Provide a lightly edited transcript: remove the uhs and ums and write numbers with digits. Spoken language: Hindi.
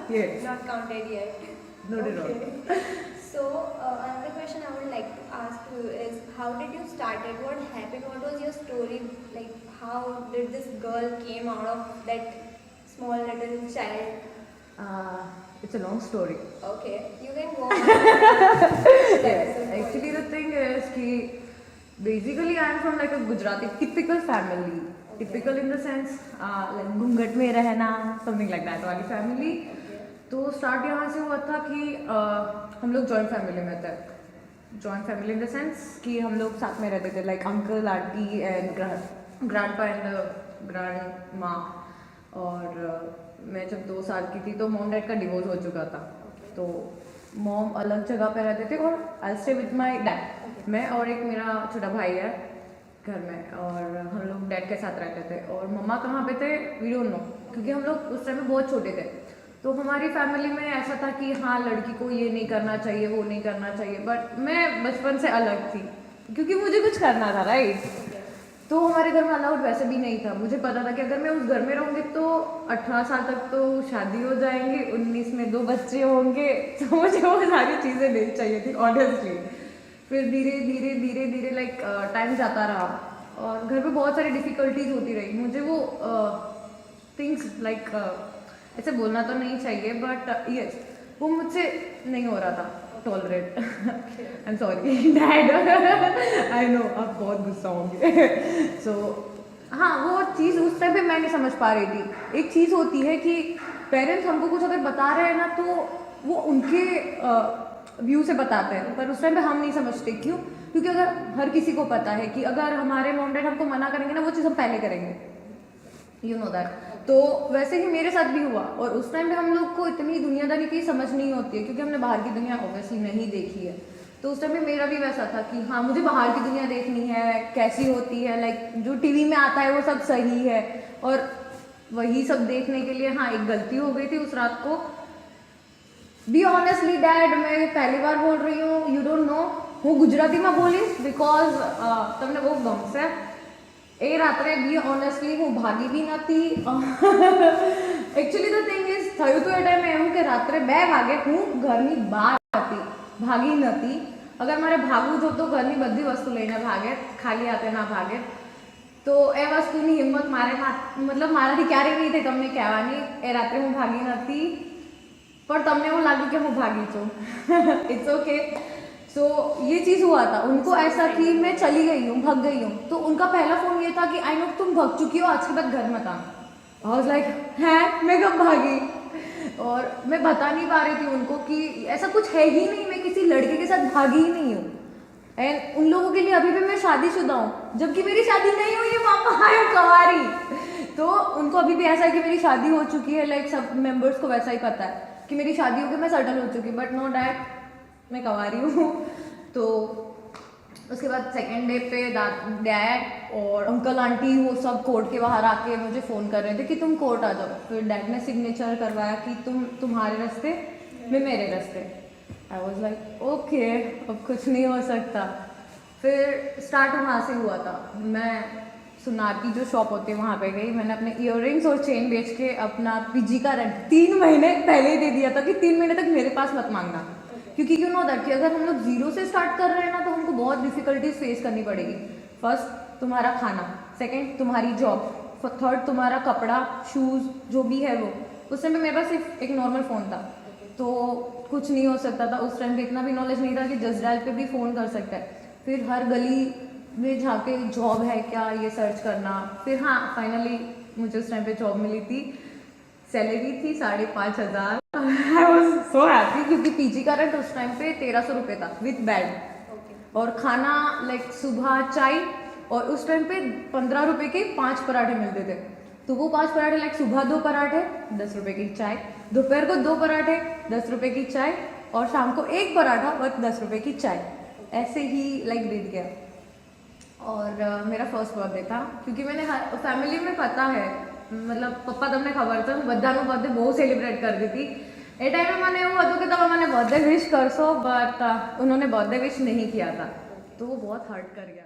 Yes. Not counted yet. Noted on. So another question I would like to ask you is, how did you started? What happened? What was your story? Like, how did this girl came out of that small little child? It's a long story. Okay, you can go on. Yes, actually the thing is कि basically I am from like a Gujarati typical family. Okay. Typical in the sense like घूंघट में रहना, something like that वाली family. Okay. तो स्टार्ट यहाँ से हुआ था कि हम लोग जॉइंट फैमिली में थे. Joint family in the sense कि हम लोग साथ में रहते थे, like uncle aunty and grand पा एंड ग्रैंड माँ. और मैं जब 2 साल की थी तो मॉम डैड का डिवोर्स हो चुका था. तो मॉम अलग जगह पे रहते थे और I stay with my dad. मैं और एक मेरा छोटा भाई है घर में, और हम लोग डैड के साथ रहते थे. और मम्मा कहाँ पे थे वी डोंट नो, क्योंकि हम लोग उस टाइम में बहुत छोटे थे. तो हमारी फैमिली में ऐसा था कि हाँ लड़की को ये नहीं करना चाहिए, वो नहीं करना चाहिए. बट मैं बचपन से अलग थी क्योंकि मुझे कुछ करना था, राइट. तो हमारे घर में अलाउड वैसे भी नहीं था. मुझे पता था कि अगर मैं उस घर में रहूँगी तो 18 साल तक तो शादी हो जाएंगी, 19 में 2 बच्चे होंगे. तो मुझे वो सारी चीज़ें नहीं चाहिए थी ऑनेस्टली. फिर धीरे धीरे धीरे धीरे लाइक टाइम जाता रहा और घर पे बहुत सारी डिफ़िकल्टीज होती रही. मुझे वो थिंग्स लाइक ऐसे बोलना तो नहीं चाहिए बट यस वो मुझसे नहीं हो रहा था tolerate. I am sorry dad, I know आप बहुत गुस्सा होंगे. सो हाँ वो चीज़ उस टाइम पे मैं नहीं समझ पा रही थी. एक चीज़ होती है कि पेरेंट्स हमको कुछ अगर बता रहे हैं ना तो वो उनके व्यू से बताते हैं, पर उस टाइम पे हम नहीं समझते. क्यों? क्योंकि अगर हर किसी को पता है कि अगर हमारे मॉम डैड हमको मना करेंगे ना वो चीज़ हम पहले करेंगे, यू नो दैट. तो वैसे ही मेरे साथ भी हुआ. और उस टाइम पे हम लोग को इतनी दुनियादारी की समझ नहीं होती है क्योंकि हमने बाहर की दुनिया ऑब्वियसली नहीं देखी है. तो उस टाइम पे मेरा भी वैसा था कि हाँ मुझे बाहर की दुनिया देखनी है, कैसी होती है, लाइक जो टीवी में आता है वो सब सही है. और वही सब देखने के लिए हाँ एक गलती हो गई थी उस रात को. बी ऑनेस्टली डैड मैं पहली बार बोल रही हूँ, यू डोंट नो હું ગુજરાતીમાં બોલીશ બિકોઝ તમને બહુ ગમશે. એ રાત્રે બી ઓનેસ્ટલી હું ભાગી બી નથી. એકચ્યુઅલી ધ થિંગ ઇઝ થયું તો એ ટાઈમે એવું કે રાત્રે 2 વાગે હું ઘરની બહાર હતી, ભાગી નથી. અગર મારે ભાગવું જો તો ઘરની બધી વસ્તુ લઈને ભાગે, ખાલી હાથે ના ભાગે. તો એ વસ્તુની હિંમત મતલબ મારાથી ક્યારેય નહીં થઈ તમને કહેવાની. એ રાત્રે હું ભાગી નથી पर तमने वो लगी कि मैं भागी छूँ. It's okay. सो ये चीज़ हुआ था. उनको ऐसा कि मैं चली गई हूँ, भग गई हूँ. तो उनका पहला फ़ोन ये था कि आई नो तुम भग चुकी हो, आज के बाद घर मत आना. आई वाज लाइक हैं मैं कब भागी. और मैं बता नहीं पा रही थी उनको कि ऐसा कुछ है ही नहीं, मैं किसी लड़के के साथ भागी ही नहीं हूँ. एंड उन लोगों के लिए अभी भी मैं शादीशुदा हूँ, जबकि मेरी शादी नहीं हुई है. पापा आई हूँ कवारी. तो उनको अभी भी ऐसा है कि मेरी शादी हो चुकी है. लाइक सब मेंबर्स को वैसा ही पता है कि मेरी शादी हो गई, मैं सेटल हो चुकी. बट नो डैड मैं कवारी हूँ. तो उसके बाद सेकेंड डे पे डैड और अंकल आंटी वो सब कोर्ट के बाहर आके मुझे फ़ोन कर रहे थे कि तुम कोर्ट आ जाओ. फिर डैड ने सिग्नेचर करवाया कि तुम्हारे रास्ते मैं मेरे रास्ते. आई वॉज लाइक ओके अब कुछ नहीं हो सकता. फिर स्टार्ट वहाँ से हुआ था. मैं सुनार की जो शॉप होती है वहाँ पे गई. मैंने अपने इयररिंग्स और चेन बेच के अपना पीजी का रेंट 3 महीने पहले ही दे दिया था कि 3 महीने तक मेरे पास मत मांगना. क्योंकि यू नो दैट कि अगर हम लोग जीरो से स्टार्ट कर रहे हैं ना तो हमको बहुत डिफिकल्टीज फेस करनी पड़ेगी. फर्स्ट तुम्हारा खाना, सेकंड तुम्हारी जॉब, थर्ड तुम्हारा कपड़ा शूज़ जो भी है वो. उस टाइम पे मेरे पास सिर्फ एक नॉर्मल फ़ोन था तो कुछ नहीं हो सकता था. उस टाइम पे इतना भी नॉलेज नहीं था कि जस्ट डायल पे भी फ़ोन कर सकता है. फिर हर गली में जाके जॉब है क्या ये सर्च करना. फिर हाँ फाइनली मुझे उस टाइम पे जॉब मिली थी. सैलरी थी 5,500. आई वॉज सो हैप्पी क्योंकि पीजी का रेंट उस टाइम पे 1,300 रुपये था विथ बेड. और खाना लाइक सुबह चाय, और उस टाइम पे 15 रुपये के 5 पराठे मिलते थे. तो वो 5 पराठे लाइक सुबह 2 पराठे 10 रुपये की चाय, दोपहर को 2 पराठे 10 रुपये की चाय, और शाम को 1 पराठा और 10 रुपये की चाय. ऐसे ही लाइक बीत गया. और मेरा फर्स्ट बर्थडे था क्योंकि मैंने फैमिली में पता है मतलब पप्पा તમને ખબર છે હું બધાનો બર્થડે બહુ સેલિબ્રેટ કરતી હતી. એ ટાઈમે મને એવું હતું કે તમે મને બર્થડે વિશ કરશો, બટ उन्होंने बर्थडे विश नहीं किया था तो वो बहुत हर्ट कर गया.